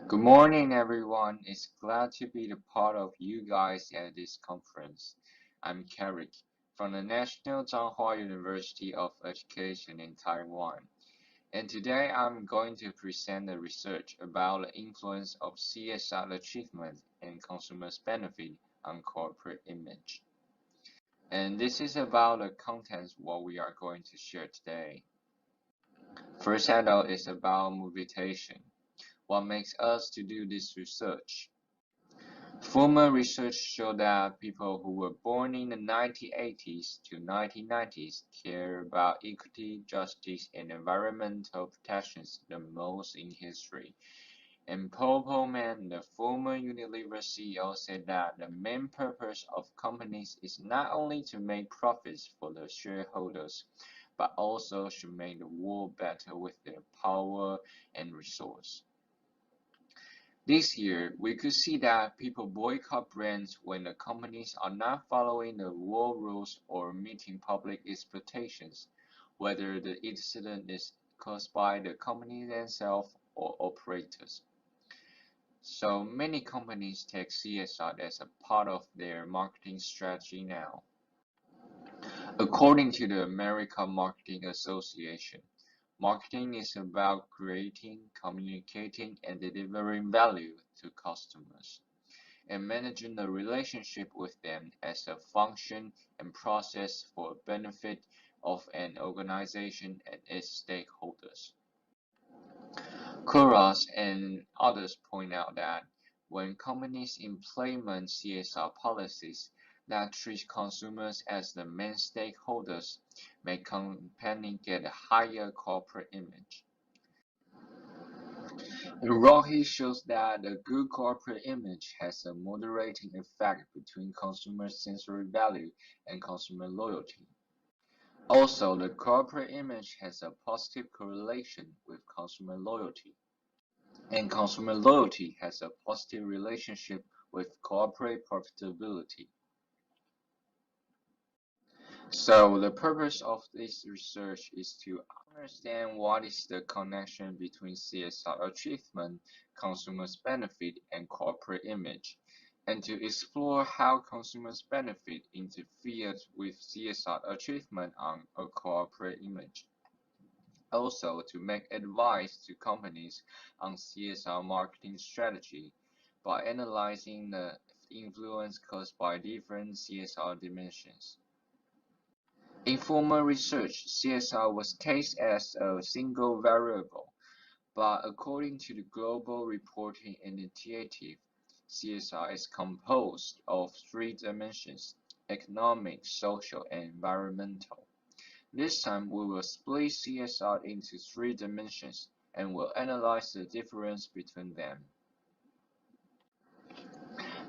Good morning, everyone. It's glad to be the part of you guys at this conference. I'm Kerrik from the National Changhua University of Education in Taiwan, and today I'm going to present the research about the influence of CSR achievement and consumers' benefit on corporate image. And this is about the contents what we are going to share today. First handout is about motivation. What makes us to do this research? Former research showed that people who were born in the 1980s to 1990s care about equity, justice, and environmental protections the most in history. And Paul Pullman, the former Unilever CEO, said that the main purpose of companies is not only to make profits for the shareholders, but also should make the world better with their power and resource. This year, we could see that people boycott brands when the companies are not following the world rules or meeting public expectations, whether the incident is caused by the company themselves or operators. So many companies take CSR as a part of their marketing strategy now. According to the American Marketing Association, marketing is about creating, communicating, and delivering value to customers, and managing the relationship with them as a function and process for the benefit of an organization and its stakeholders. Kuras and others point out that when companies implement CSR policies that treat consumers as the main stakeholders, make companies get a higher corporate image. Rocky shows that a good corporate image has a moderating effect between consumer sensory value and consumer loyalty. Also, the corporate image has a positive correlation with consumer loyalty, and consumer loyalty has a positive relationship with corporate profitability. So the purpose of this research is to understand what is the connection between CSR achievement, consumers' benefit, and corporate image, and to explore how consumers' benefit interferes with CSR achievement on a corporate image. Also, to make advice to companies on CSR marketing strategy by analyzing the influence caused by different CSR dimensions. In former research, CSR was taken as a single variable, but according to the Global Reporting Initiative, CSR is composed of three dimensions: economic, social, and environmental. This time, we will split CSR into three dimensions and will analyze the difference between them.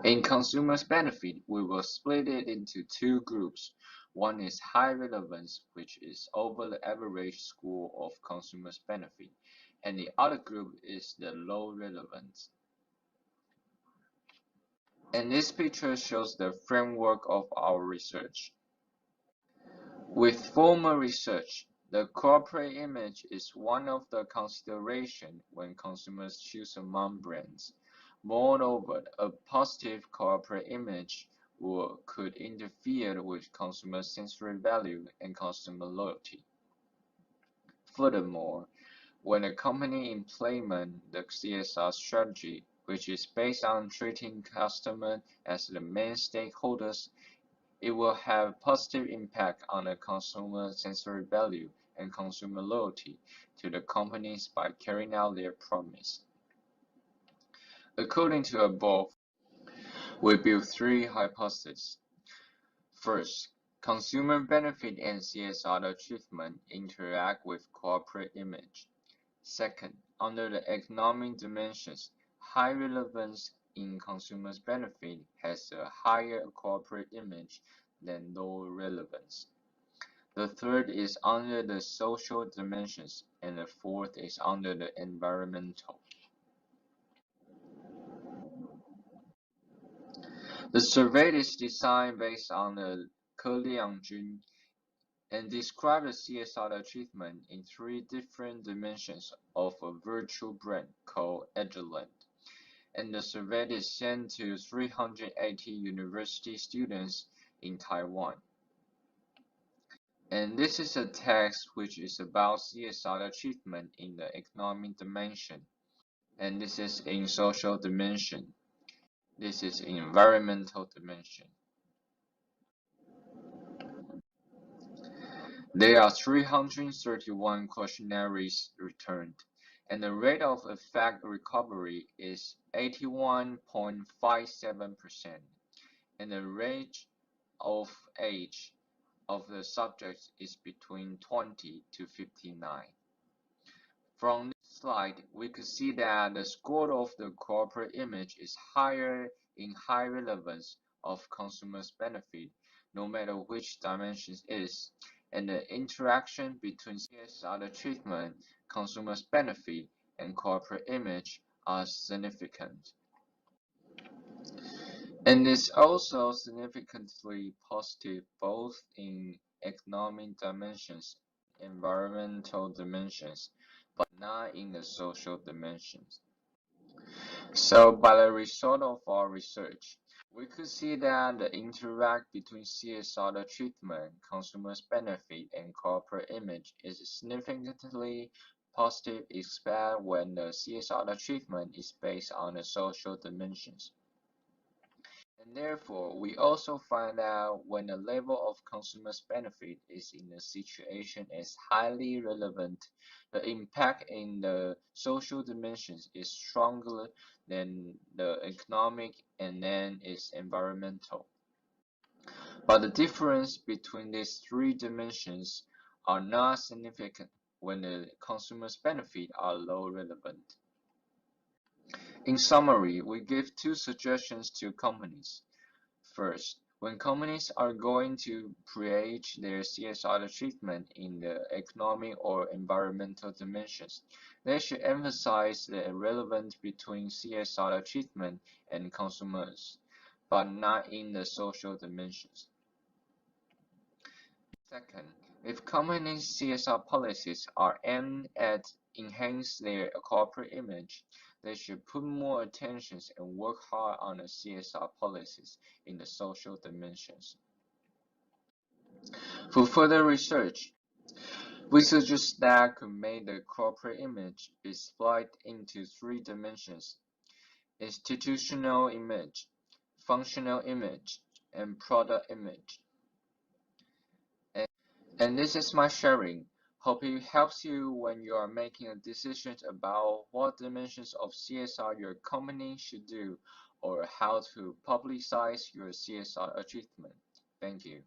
In consumers' benefit, we will split it into two groups. One is high relevance, which is over the average score of consumers' benefit, and the other group is the low relevance. And this picture shows the framework of our research. With former research, the corporate image is one of the considerations when consumers choose among brands. Moreover, a positive corporate image could interfere with consumer sensory value and consumer loyalty. Furthermore, when a company implements the CSR strategy, which is based on treating customers as the main stakeholders, it will have a positive impact on the consumer sensory value and consumer loyalty to the companies by carrying out their promise. According to above, we build three hypotheses. First, consumer benefit and CSR achievement interact with corporate image. Second, under the economic dimensions, high relevance in consumers' benefit has a higher corporate image than low relevance. The third is under the social dimensions, and the fourth is under the environmental. The survey is designed based on the Kerlik and describes the CSR achievement in three different dimensions of a virtual brand called Agilent. and the survey is sent to 380 university students in Taiwan. And this is a text which is about CSR achievement in the economic dimension, and this is in social dimension. This is in environmental dimension. There are 331 questionnaires returned, and the rate of effect recovery is 81.57%, and the range of age of the subjects is between 20 to 59. From this slide, we could see that the score of the corporate image is higher in high relevance of consumers' benefit, no matter which dimension it is, and the interaction between CSR treatment, consumers' benefit, and corporate image are significant. And is also significantly positive both in economic dimensions and environmental dimensions, but not in the social dimensions. So by the result of our research, we could see that the interact between CSR treatment, consumers' benefit, and corporate image is significantly positive except when the CSR treatment is based on the social dimensions. And therefore, we also find out when the level of consumers' benefit is in a situation as highly relevant, the impact in the social dimensions is stronger than the economic and then is environmental. But the difference between these three dimensions are not significant when the consumers' benefit are low relevant. In summary, we give two suggestions to companies. First, when companies are going to create their CSR treatment in the economic or environmental dimensions, they should emphasize the relevance between CSR treatment and consumers, but not in the social dimensions. Second, if companies' CSR policies are aimed at enhance their corporate image, they should put more attention and work hard on the CSR policies in the social dimensions. For further research, we suggest that could make the corporate image be split into three dimensions: institutional image, functional image, and product image. And this is my sharing. Hope it helps you when you are making a decision about what dimensions of CSR your company should do or how to publicize your CSR achievement. Thank you.